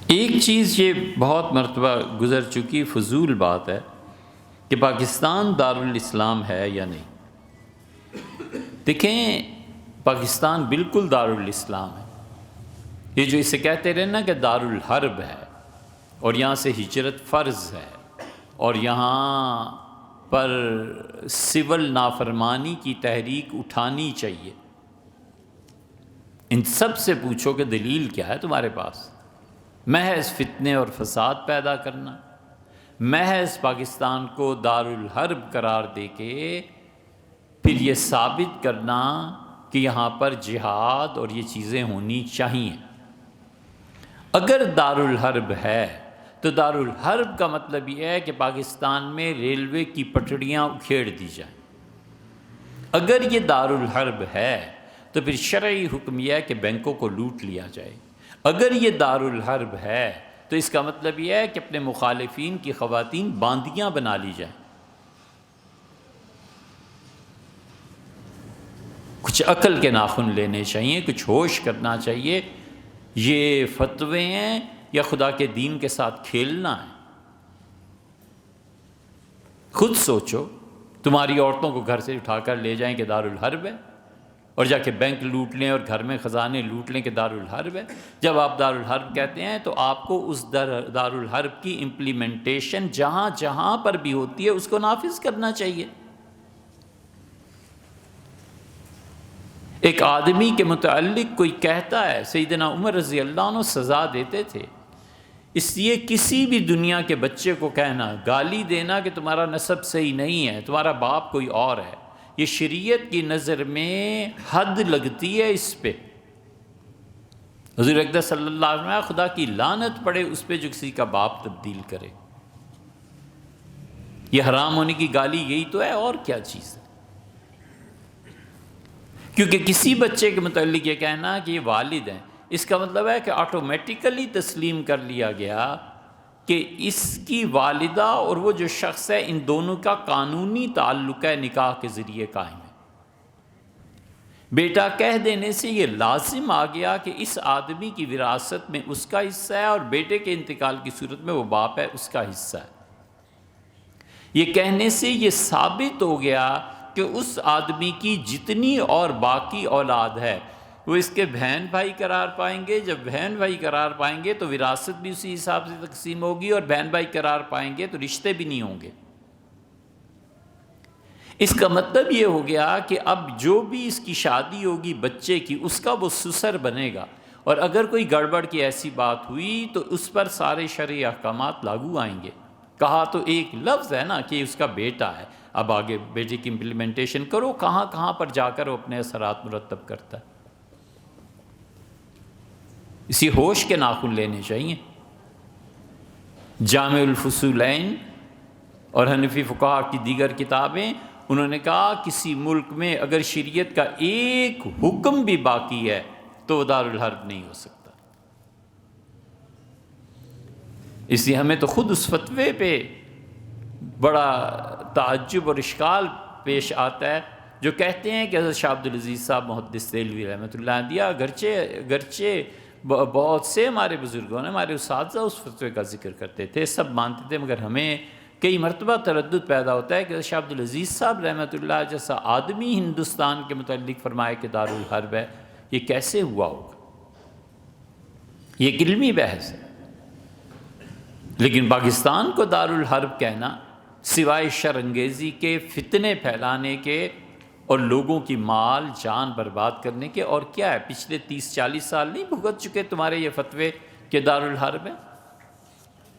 ایک چیز یہ بہت مرتبہ گزر چکی فضول بات ہے کہ پاکستان دارالاسلام ہے یا نہیں۔ دیکھیں، پاکستان بالکل دارالاسلام ہے۔ یہ جو اسے کہتے رہے نا کہ دارالحرب ہے اور یہاں سے ہجرت فرض ہے اور یہاں پر سول نافرمانی کی تحریک اٹھانی چاہیے، ان سب سے پوچھو کہ دلیل کیا ہے تمہارے پاس؟ محض فتنے اور فساد پیدا کرنا، محض پاکستان کو دارالحرب قرار دے کے پھر یہ ثابت کرنا کہ یہاں پر جہاد اور یہ چیزیں ہونی چاہیے۔ اگر دارالحرب ہے تو دارالحرب کا مطلب یہ ہے کہ پاکستان میں ریلوے کی پٹڑیاں اکھیڑ دی جائیں۔ اگر یہ دارالحرب ہے تو پھر شرعی حکم یہ ہے کہ بینکوں کو لوٹ لیا جائے۔ اگر یہ دارالحرب ہے تو اس کا مطلب یہ ہے کہ اپنے مخالفین کی خواتین باندیاں بنا لی جائیں۔ کچھ عقل کے ناخن لینے چاہیے، کچھ ہوش کرنا چاہیے۔ یہ فتوے ہیں یا خدا کے دین کے ساتھ کھیلنا ہے؟ خود سوچو، تمہاری عورتوں کو گھر سے اٹھا کر لے جائیں کہ دارالحرب ہے، اور جا کے بینک لوٹ لیں اور گھر میں خزانے لوٹ لیں کہ دارالحرب ہے۔ جب آپ دارالحرب کہتے ہیں تو آپ کو اس دارالحرب کی امپلیمنٹیشن جہاں جہاں پر بھی ہوتی ہے اس کو نافذ کرنا چاہیے۔ ایک آدمی کے متعلق کوئی کہتا ہے، سیدنا عمر رضی اللہ عنہ سزا دیتے تھے، اس لیے کسی بھی دنیا کے بچے کو کہنا، گالی دینا کہ تمہارا نسب صحیح نہیں ہے، تمہارا باپ کوئی اور ہے، یہ شریعت کی نظر میں حد لگتی ہے اس پہ۔ حضور اقدس صلی اللہ علیہ وسلم، خدا کی لعنت پڑے اس پہ جو کسی کا باپ تبدیل کرے۔ یہ حرام ہونے کی گالی یہی تو ہے، اور کیا چیز ہے؟ کیونکہ کسی بچے کے متعلق یہ کہنا کہ یہ والد ہیں، اس کا مطلب ہے کہ آٹومیٹیکلی تسلیم کر لیا گیا کہ اس کی والدہ اور وہ جو شخص ہے ان دونوں کا قانونی تعلق ہے، نکاح کے ذریعے قائم ہے۔ بیٹا کہہ دینے سے یہ لازم آ گیا کہ اس آدمی کی وراثت میں اس کا حصہ ہے، اور بیٹے کے انتقال کی صورت میں وہ باپ ہے، اس کا حصہ ہے۔ یہ کہنے سے یہ ثابت ہو گیا کہ اس آدمی کی جتنی اور باقی اولاد ہے وہ اس کے بہن بھائی قرار پائیں گے۔ جب بہن بھائی قرار پائیں گے تو وراثت بھی اسی حساب سے تقسیم ہوگی، اور بہن بھائی قرار پائیں گے تو رشتے بھی نہیں ہوں گے۔ اس کا مطلب یہ ہو گیا کہ اب جو بھی اس کی شادی ہوگی بچے کی، اس کا وہ سسر بنے گا، اور اگر کوئی گڑبڑ کی ایسی بات ہوئی تو اس پر سارے شرعی احکامات لاگو آئیں گے۔ کہا تو ایک لفظ ہے نا کہ اس کا بیٹا ہے، اب آگے بیٹے کی امپلیمنٹیشن کرو، کہاں کہاں پر جا کر وہ اپنے اثرات مرتب کرتا ہے۔ اسی ہوش کے ناخن لینے چاہیے۔ جامع الفصولین اور حنفی فقہا کی دیگر کتابیں، انہوں نے کہا کسی ملک میں اگر شریعت کا ایک حکم بھی باقی ہے تو وہ دارالحرب نہیں ہو سکتا۔ اس لیے ہمیں تو خود اس فتوے پہ بڑا تعجب اور اشکال پیش آتا ہے جو کہتے ہیں کہ حضرت شاہ عبدالعزیز صاحب محدث دہلوی رحمۃ اللہ علیہ گرچہ بہت سے ہمارے بزرگوں نے، ہمارے اساتذہ اس فتوے کا ذکر کرتے تھے، سب مانتے تھے، مگر ہمیں کئی مرتبہ تردد پیدا ہوتا ہے کہ شاہ عبدالعزیز صاحب رحمۃ اللہ جیسا آدمی ہندوستان کے متعلق فرمائے کہ دارالحرب ہے، یہ کیسے ہوا ہوگا؟ یہ ایک علمی بحث ہے۔ لیکن پاکستان کو دارالحرب کہنا سوائے شر انگیزی کے، فتنے پھیلانے کے اور لوگوں کی مال جان برباد کرنے کے اور کیا ہے؟ پچھلے 30-40 سال نہیں بھگت چکے تمہارے یہ فتوے کہ دارالحرب ہے،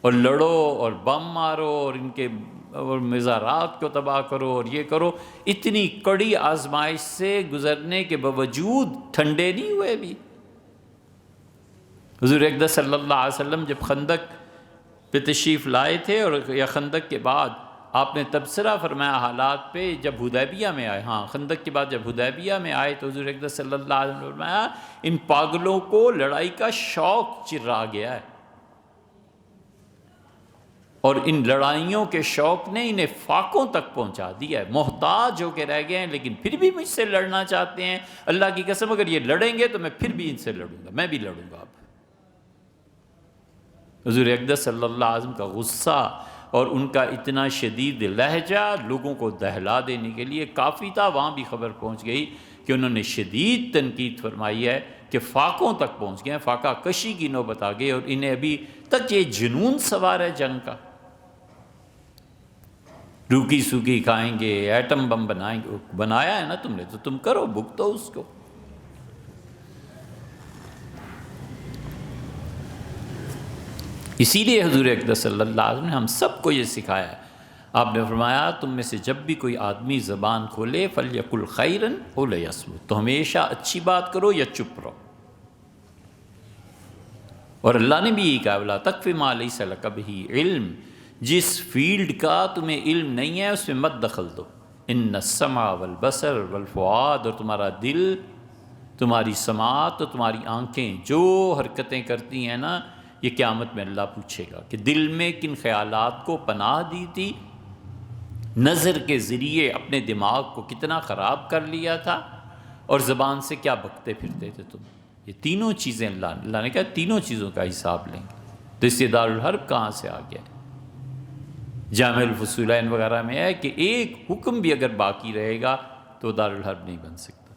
اور لڑو اور بم مارو اور ان کے اور مزارات کو تباہ کرو اور یہ کرو۔ اتنی کڑی آزمائش سے گزرنے کے باوجود ٹھنڈے نہیں ہوئے بھی۔ حضور اقدس صلی اللہ علیہ وسلم جب خندق پہ تشریف لائے تھے اور یا خندق کے بعد آپ نے تبصرہ فرمایا حالات پہ، جب حدیبیہ میں آئے، خندق کے بعد جب حدیبیہ میں آئے تو حضور اقدس صلی اللہ علیہ وسلم نے فرمایا ان پاگلوں کو لڑائی کا شوق چرا گیا ہے، اور ان لڑائیوں کے شوق نے انہیں فاقوں تک پہنچا دیا ہے، محتاج ہو کے رہ گئے ہیں، لیکن پھر بھی مجھ سے لڑنا چاہتے ہیں۔ اللہ کی قسم اگر یہ لڑیں گے تو میں پھر بھی ان سے لڑوں گا، میں بھی لڑوں گا۔ اب حضور اقدس صلی اللہ علیہ وسلم کا غصہ اور ان کا اتنا شدید لہجہ لوگوں کو دہلا دینے کے لیے کافی تھا۔ وہاں بھی خبر پہنچ گئی کہ انہوں نے شدید تنقید فرمائی ہے کہ فاقوں تک پہنچ گئے ہیں، فاقہ کشی کی نوبت آ گئی، اور انہیں ابھی تک یہ جنون سوار ہے جنگ کا، روکی سوکی کھائیں گے، ایٹم بم بنائیں گے۔ بنایا ہے نا تم نے تو تم کرو، بھگتو اس کو۔ اسی لیے حضور اقدس صلی اللہ علیہ وسلم نے ہم سب کو یہ سکھایا ہے۔ آپ نے فرمایا تم میں سے جب بھی کوئی آدمی زبان کھولے فَلْيَقُلْ خَيْرًا أَوْ لِيَصْمُتْ، تو ہمیشہ اچھی بات کرو یا چپ رہو۔ اور اللہ نے بھی یہی کہا وَلَا تَقْفِ مَا لَيْسَ لَكَ بِهِ علم، جس فیلڈ کا تمہیں علم نہیں ہے اس میں مت دخل دو۔ إِنَّ السَّمْعَ وَالْبَصَرَ وَالْفُؤَادَ، اور تمہارا دل، تمہاری سماعت اور تمہاری آنکھیں جو حرکتیں کرتی ہیں نا، یہ قیامت میں اللہ پوچھے گا کہ دل میں کن خیالات کو پناہ دی تھی، نظر کے ذریعے اپنے دماغ کو کتنا خراب کر لیا تھا، اور زبان سے کیا بکتے پھرتے تھے تم۔ یہ تینوں چیزیں اللہ نے کہا تینوں چیزوں کا حساب لیں گے۔ تو اس سے دارالحرب کہاں سے آ گیا؟ جامع الفصولین وغیرہ میں ہے کہ ایک حکم بھی اگر باقی رہے گا تو دارالحرب نہیں بن سکتا۔